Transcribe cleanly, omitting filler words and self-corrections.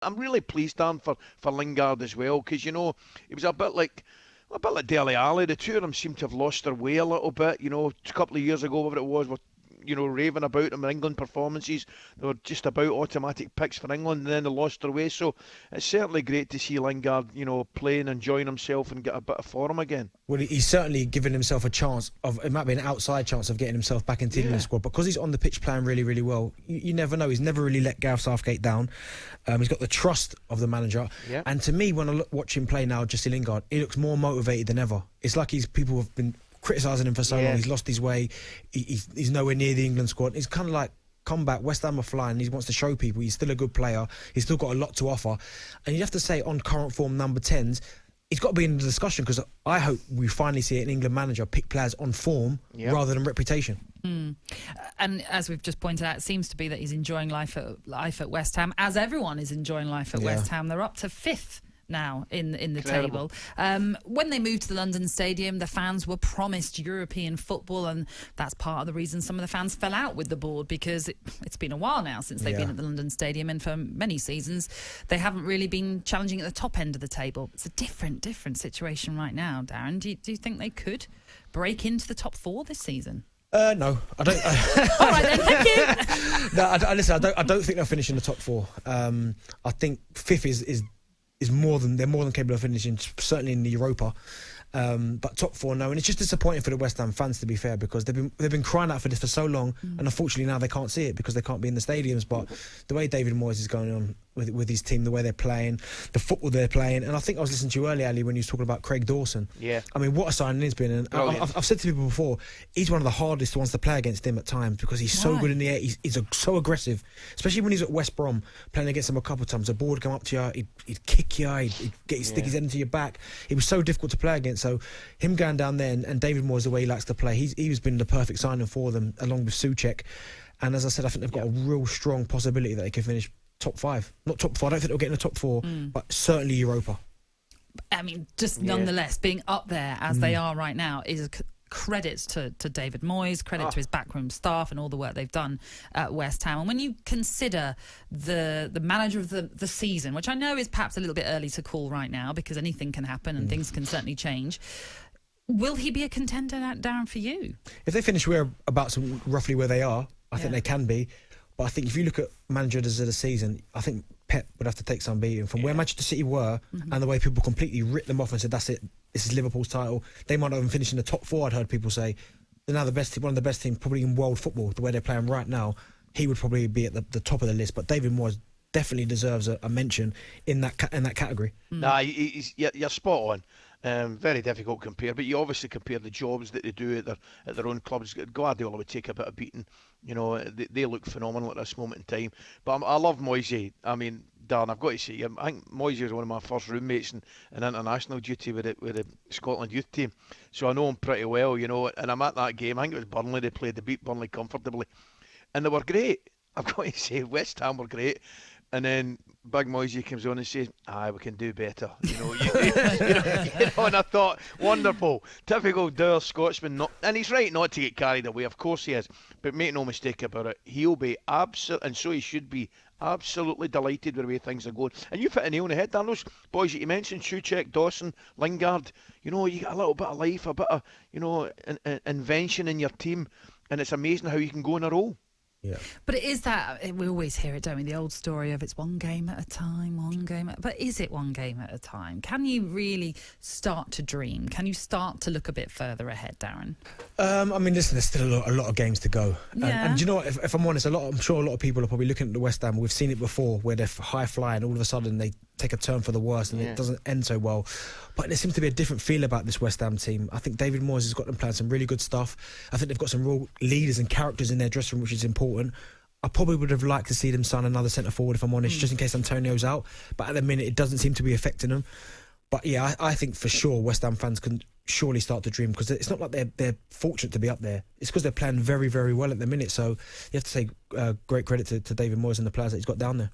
I'm really pleased, Dan, for Lingard as well, because, it was a bit like Dele Alli. The two of them seem to have lost their way a little bit. A couple of years ago, whatever it was, raving about them in England performances. They were just about automatic picks for England, and then they lost their way. So it's certainly great to see Lingard, playing, enjoying himself, and get a bit of form again. Well, he's certainly given himself a chance it might be an outside chance of getting himself back into the England squad, because he's on the pitch playing really, really well. You never know. He's never really let Gareth Southgate down. He's got the trust of the manager. Yeah. And to me, when I watch him play now, Jesse Lingard, he looks more motivated than ever. It's like people have been criticising him for so long. He's lost his way. He's nowhere near the England squad. It's kind of like, come back, West Ham are flying. He wants to show people he's still a good player. He's still got a lot to offer. And you have to say, on current form number 10s, he's got to be in the discussion, because I hope we finally see an England manager pick players on form rather than reputation. And as we've just pointed out, it seems to be that he's enjoying life at West Ham, as everyone is enjoying life at West Ham. They're up to 5th now in the table. When they moved to the London Stadium, the fans were promised European football, and that's part of the reason some of the fans fell out with the board, because it's been a while now since they've been at the London Stadium, and for many seasons they haven't really been challenging at the top end of the table. It's a different situation right now, Darren. Do you think they could break into the top 4 this season? No, I don't. All right then, thank you. No, I don't think they'll finish in the top 4. I think 5th is they're more than capable of finishing, certainly in the Europa. But top 4, no. And it's just disappointing for the West Ham fans, to be fair, because they've been crying out for this for so long, and unfortunately now they can't see it because they can't be in the stadiums. But the way David Moyes is going on with his team, the way they're playing, the football they're playing, and I think I was listening to you earlier, Ali, when you was talking about Craig Dawson. Yeah. I mean, what a signing he's been. And I've said to people before, he's one of the hardest ones to play against him at times, because he's so good in the air. He's so aggressive, especially when he's at West Brom playing against him a couple of times. The ball would come up to you, he'd kick you, he'd stick his head into your back. He was so difficult to play against. So him going down there, and David Moyes, the way he likes to play, he's been the perfect signing for them, along with Souček. And as I said, I think they've got a real strong possibility that they can finish top 5. Not top 4, I don't think they'll get in the top 4, but certainly Europa. I mean, just nonetheless, being up there as they are right now is credit to David Moyes, credit to his backroom staff and all the work they've done at West Ham. And when you consider the manager of the season, which I know is perhaps a little bit early to call right now, because anything can happen and things can certainly change, will he be a contender, Darren, for you? If they finish roughly where they are, I think they can be. But I think if you look at managers of the season, I think Pep would have to take some beating from where Manchester City were, and the way people completely ripped them off and said, that's it, this is Liverpool's title. They might not even finish in the top 4, I'd heard people say. They're now one of the best teams probably in world football, the way they're playing right now. He would probably be at the top of the list. But David Moyes definitely deserves a mention in that category. Nah, you're spot on. Very difficult to compare, but you obviously compare the jobs that they do at their own clubs. Guardiola would take a bit of beating. They look phenomenal at this moment in time. But I love Moyes. I mean, Darren, I've got to say, I think Moyes was one of my first roommates in international duty with the Scotland youth team. So I know him pretty well, and I'm at that game. I think it was Burnley they played. They beat Burnley comfortably. And they were great. I've got to say, West Ham were great. And then Big Moyes comes on and says, we can do better. And I thought, wonderful. Typical dour Scotsman. And he's right not to get carried away. Of course he is. But make no mistake about it. He'll be absolutely, and so he should be, absolutely delighted with the way things are going. And you've hit a nail on the head, Dan. Those boys that you mentioned, Souček, Dawson, Lingard, you get a little bit of life, a bit of, invention in your team. And it's amazing how you can go in a row. Yeah. But it is that, we always hear it, don't we? The old story of it's one game at a time, but is it one game at a time? Can you really start to dream? Can you start to look a bit further ahead, Darren? I mean, listen, there's still a lot of games to go. Yeah. And you know what, if I'm honest, I'm sure a lot of people are probably looking at the West Ham. We've seen it before where they're high flying, all of a sudden they take a turn for the worse and it doesn't end so well. But there seems to be a different feel about this West Ham team. I think David Moyes has got them playing some really good stuff. I think they've got some real leaders and characters in their dressing room, which is important. I probably would have liked to see them sign another centre forward, if I'm honest, just in case Antonio's out. But at the minute, it doesn't seem to be affecting them. But yeah, I think for sure West Ham fans can surely start to dream, because it's not like they're fortunate to be up there. It's because they're playing very, very well at the minute. So you have to say great credit to David Moyes and the players that he's got down there.